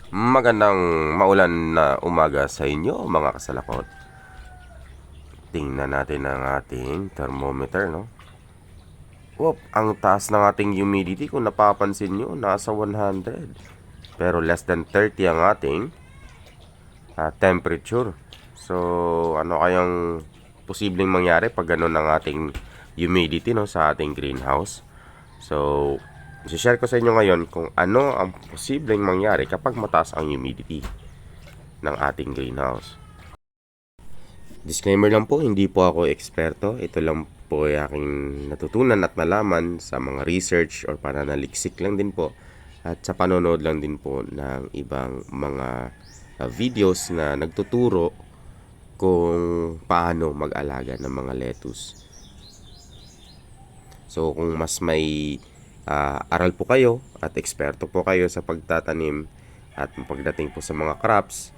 Magandang maulan na umaga sa inyo mga kasalakot. Tingnan natin ang ating thermometer, no? Ang taas ng ating humidity kung napapansin nyo, nasa 100. Pero less than 30 ang ating temperature. So, ano kayang posibleng mangyari pag ganun ang ating humidity, no, sa ating greenhouse? So, i-share ko sa inyo ngayon kung ano ang posibleng mangyari kapag mataas ang humidity ng ating greenhouse. Disclaimer lang po, hindi po ako eksperto. Ito lang po ay aking natutunan at nalaman sa mga research or pananaliksik lang din po. At sa panonood lang din po ng ibang mga videos na nagtuturo kung paano mag-alaga ng mga lettuce. So kung mas may aral po kayo at eksperto po kayo sa pagtatanim at pagdating po sa mga crops,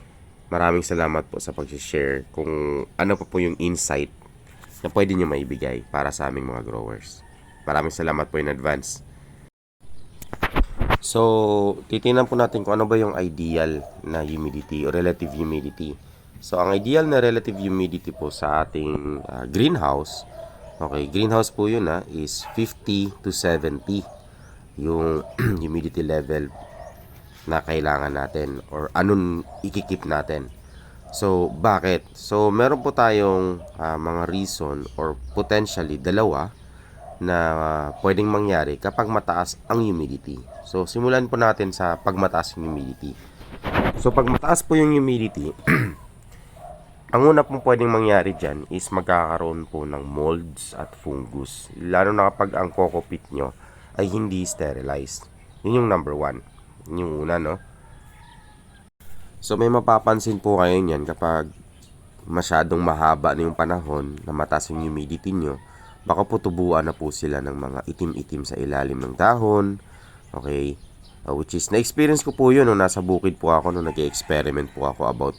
maraming salamat po sa pag-share kung ano pa po yung insight na pwede nyo maibigay para sa aming mga growers. Maraming salamat po in advance. So, titingnan po natin kung ano ba yung ideal na humidity o relative humidity. So, ang ideal na relative humidity po sa ating greenhouse, okay, greenhouse po yun is 50 to 70 yung humidity level na kailangan natin or anong ikikip natin. So, bakit? So, meron po tayong mga reason or potentially dalawa na pwedeng mangyari kapag mataas ang humidity. So, simulan po natin sa pagmataas yung humidity. So, pag mataas po yung humidity, ang una pong pwedeng mangyari dyan is magkakaroon po ng molds at fungus. Lalo na kapag ang coco peat nyo ay hindi sterilized. Yun yung number one. Yun yung una, no? So may mapapansin po kayo niyan kapag masyadong mahaba na yung panahon na mataas yung humidity nyo, baka po tubuan na po sila ng mga itim-itim sa ilalim ng dahon. Okay? Which is, na-experience ko po yun nung nasa bukid po ako, nung nag-experiment po ako about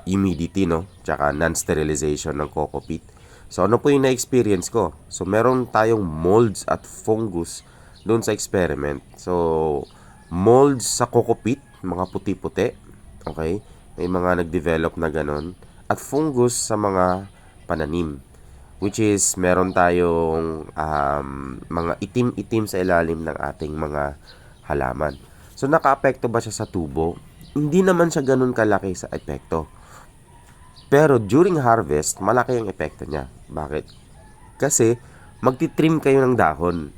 humidity, no? Tsaka non-sterilization ng coco peat. So ano po yung na-experience ko? So meron tayong molds at fungus doon sa experiment. So molds sa coco peat, mga puti-puti, okay? May mga nag-develop na ganon. At fungus sa mga pananim, which is meron tayong mga itim-itim sa ilalim ng ating mga halaman. So naka-apekto ba siya sa tubo? Hindi naman siya ganun kalaki sa epekto. Pero during harvest, malaki ang epekto niya. Bakit? Kasi magtitrim kayo ng dahon.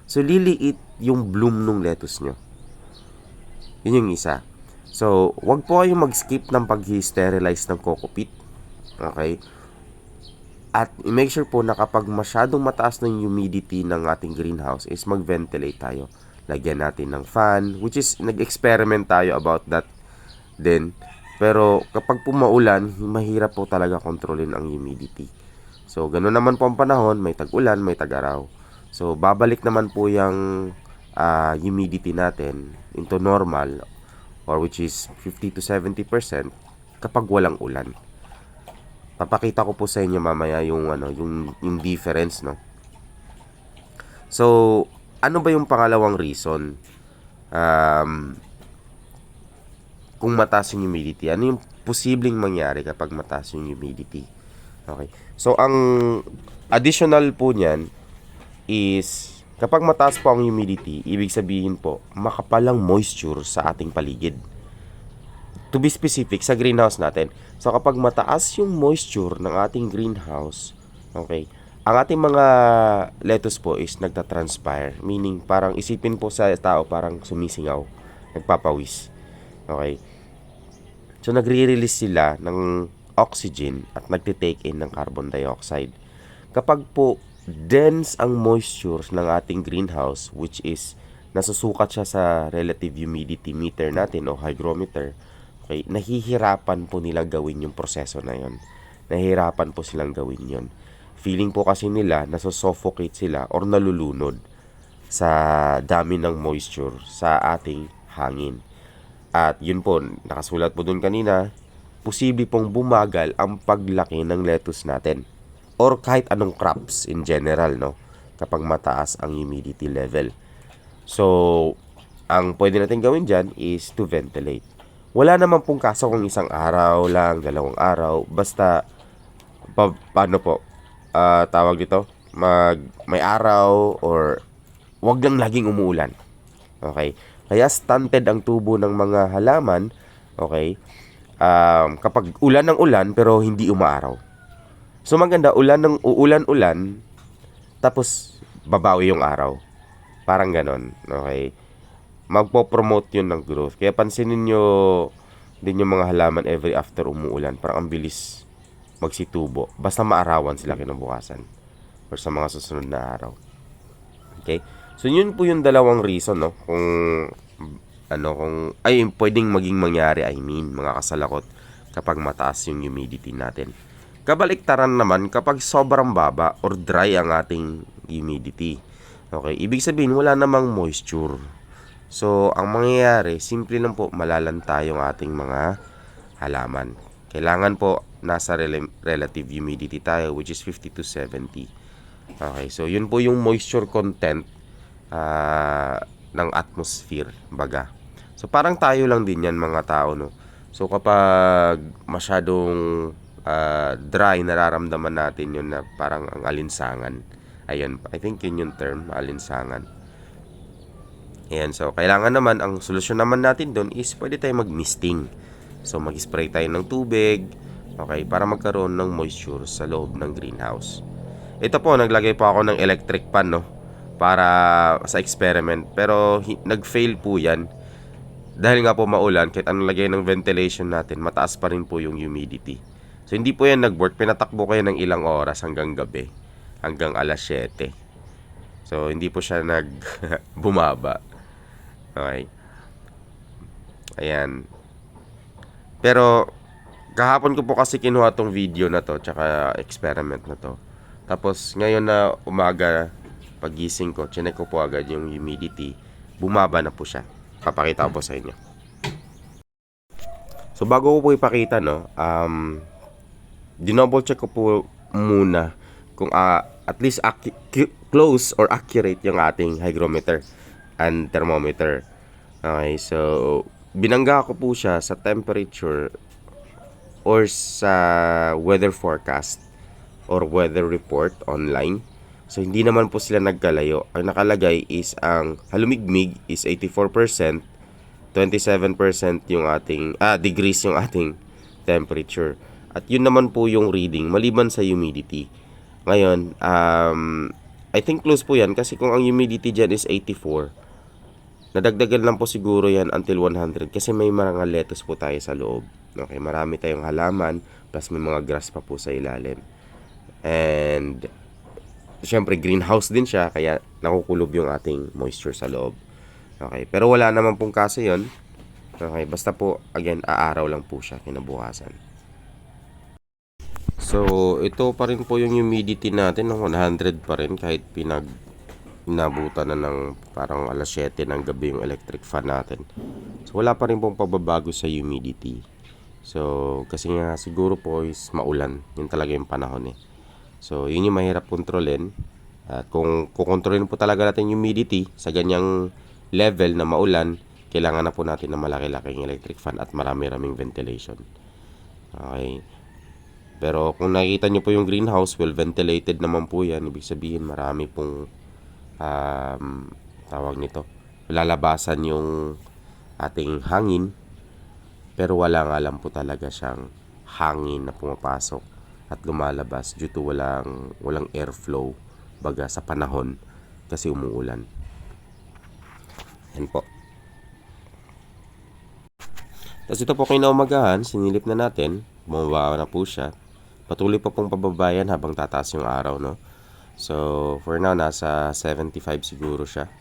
So liliit yung bloom ng lettuce nyo. Yun yung isa. So, wag po kayong mag-skip ng pag-sterilize ng coco peat. Okay? At i-make sure po na kapag masyadong mataas ng humidity ng ating greenhouse is mag-ventilate tayo. Lagyan natin ng fan, which is nag-experiment tayo about that din. Pero kapag pumaulan, mahirap po talaga kontrolin ang humidity. So, ganoon naman po ang panahon, may tag-ulan, may tag-araw. So, babalik naman po yung humidity natin into normal or which is 50 to 70% kapag walang ulan. Papakita ko po sa inyo mamaya yung yung difference, no. So, ano ba yung pangalawang reason? Kung mataas yung humidity, ano yung posibleng mangyari kapag mataas yung humidity? Okay. So, ang additional po niyan is kapag mataas po ang humidity, ibig sabihin po, makapalang moisture sa ating paligid. To be specific, sa greenhouse natin. So, kapag mataas yung moisture ng ating greenhouse, okay, ang ating mga lettuce po is nagtatranspire. Meaning, parang isipin po sa tao, parang sumisingaw, nagpapawis. Okay. So, nagre-release sila ng oxygen at nagtitake in ng carbon dioxide. Kapag po dense ang moisture ng ating greenhouse, which is nasusukat siya sa relative humidity meter natin o hygrometer, okay, nahihirapan po nila gawin yung proseso na yon. Nahihirapan po silang gawin yon. Feeling po kasi nila nasusuffocate sila or nalulunod sa dami ng moisture sa ating hangin. At yun po, nakasulat po dun kanina, posible pong bumagal ang paglaki ng lettuce natin or kahit anong crops in general, no, kapag mataas ang humidity level. So, ang pwede natin gawin dyan is to ventilate. Wala naman pong kaso kung isang araw lang, 2 araw, basta paano po, tawag dito, may araw or wag lang laging umuulan. Okay? Kaya stunted ang tubo ng mga halaman, okay? Kapag ulan ng ulan pero hindi umaaraw. So maganda uulan-ulan tapos babawi yung araw. Parang ganon, okay? Magpo-promote yun ng growth. Kaya pansinin nyo din yung mga halaman every after umuulan. Parang ang bilis magsitubo. Basta maarawan sila kinabukasan or sa mga susunod na araw. Okay? So yun po yung dalawang reason, no? Kung pwedeng maging mangyari, mga kasalakot kapag mataas yung humidity natin. Kabaliktaran naman kapag sobrang baba or dry ang ating humidity. Okay, ibig sabihin wala namang moisture. So, ang mangyayari, simple lang po, malalanta yung ating mga halaman. Kailangan po nasa relative humidity tayo, which is 50 to 70. Okay, so yun po yung moisture content ng atmosphere, baga. So, parang tayo lang din yan mga tao, no? So, kapag masyadong dry, nararamdaman natin yun na parang ang alinsangan. Ayun, I think yun yung term, alinsangan. Ayan, so kailangan naman, ang solusyon naman natin doon is pwede tayo mag-misting. So mag-spray tayo ng tubig, okay, para magkaroon ng moisture sa loob ng greenhouse. Ito po, naglagay po ako ng electric fan, no, para sa experiment. Pero nag-fail po yan. Dahil nga po maulan, kahit anong lagay ng ventilation natin, mataas pa rin po yung humidity. So hindi po yan nag-work. Pinatakbo kayo ng ilang oras hanggang gabi, hanggang alas 7. So hindi po siya bumaba. Okay. Ayan. Pero kahapon ko po kasi kinuha tong video na to, tsaka experiment na to. Tapos ngayon na umaga, pagising ko, chinek ko po agad yung humidity. Bumaba na po siya. Papakita ko po sa inyo. So bago ko po ipakita, no, dinouble check ko po muna kung at least close or accurate yung ating hygrometer and thermometer. Okay, so binangga ko po siya sa temperature or sa weather forecast or weather report online. So hindi naman po sila nagkalayo. Ang nakalagay is ang halumigmig is 84%, 27% yung ating degrees yung ating temperature. At yun naman po yung reading maliban sa humidity. Ngayon, I think close po yan kasi kung ang humidity dyan is 84, nadagdagan lang po siguro yan until 100 kasi may mga lettuce po tayo sa loob. Okay, marami tayong halaman plus may mga grass pa po sa ilalim. And syempre greenhouse din siya kaya nakukulob yung ating moisture sa loob. Okay, pero wala naman pong kaso yon. Okay, basta po again aaraw lang po siya kinabukasan. So ito pa rin po yung humidity natin, 100 pa rin kahit inabutan na ng parang alas 7 ng gabi yung electric fan natin. So wala pa rin pong pagbabago sa humidity. So kasi nga siguro po is maulan, yun talaga yung panahon eh. So yun yung mahirap kontrolin. At kung kukontrolin po talaga natin yung humidity sa ganyang level na maulan, kailangan na po natin ng malaki-laking electric fan at marami-raming ventilation. Okay. Pero kung nakikita nyo po yung greenhouse, well ventilated naman po yan. Ibig sabihin marami pong tawag nito, lalabasan yung ating hangin, pero wala nga lang po talaga siyang hangin na pumapasok at lumalabas due to walang airflow baga sa panahon kasi umuulan. Yan po. Tapos ito po kinaumagahan, sinilip na natin, bumaba na po siya. Patuloy pa pong pababayan habang tataas yung araw, no? So, for now, nasa 75 siguro siya.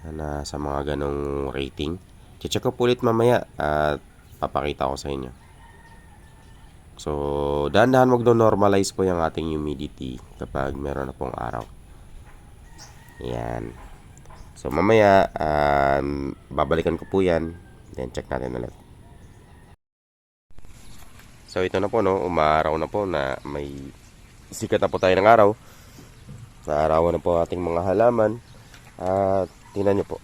Nasa mga ganong rating. Check ko po ulit mamaya at papakita ko sa inyo. So, dahan-dahan magno-normalize po yung ating humidity kapag meron na pong araw. Ayan. So, mamaya, babalikan ko po yan. Then, check natin ulit. So, ito na po, no? Umaaraw na po na may sikat na po tayo ng araw. Sa arawan na po ating mga halaman. At tingnan nyo po.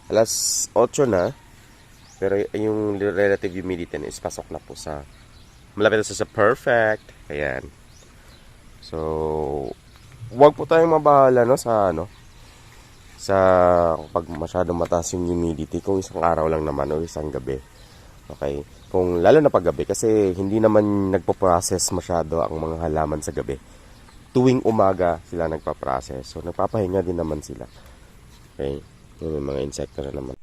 Alas 8 na, pero yung relative humidity is pasok na po sa, malapit na sa perfect. Ayan. So, wag po tayong mabahala no sa sa pag masyadong mataas yung humidity kung isang araw lang naman o isang gabi. Okay? Kung lalo na pag gabi kasi hindi naman nagpo-process masyado ang mga halaman sa gabi. Tuwing umaga sila nagpa-process. So nagpapahinga din naman sila. Okay? Yung mga insekto na naman.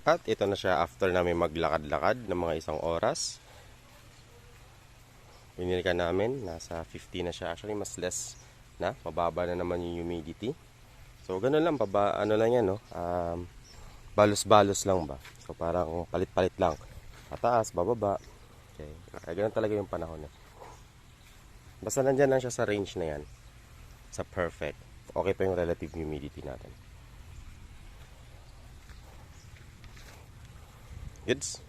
At ito na siya after namin maglakad-lakad ng mga isang oras. Pinilikan namin, nasa 50 na siya. Actually, mas less na. Mababa na naman yung humidity. So, ganun lang. Ano lang yan, no? Balos-balos lang ba? So, parang palit-palit lang. Pataas, bababa. Okay. Kaya ganun talaga yung panahon. Basta nandyan lang siya sa range na yan. Sa perfect. Okay pa yung relative humidity natin. Goods?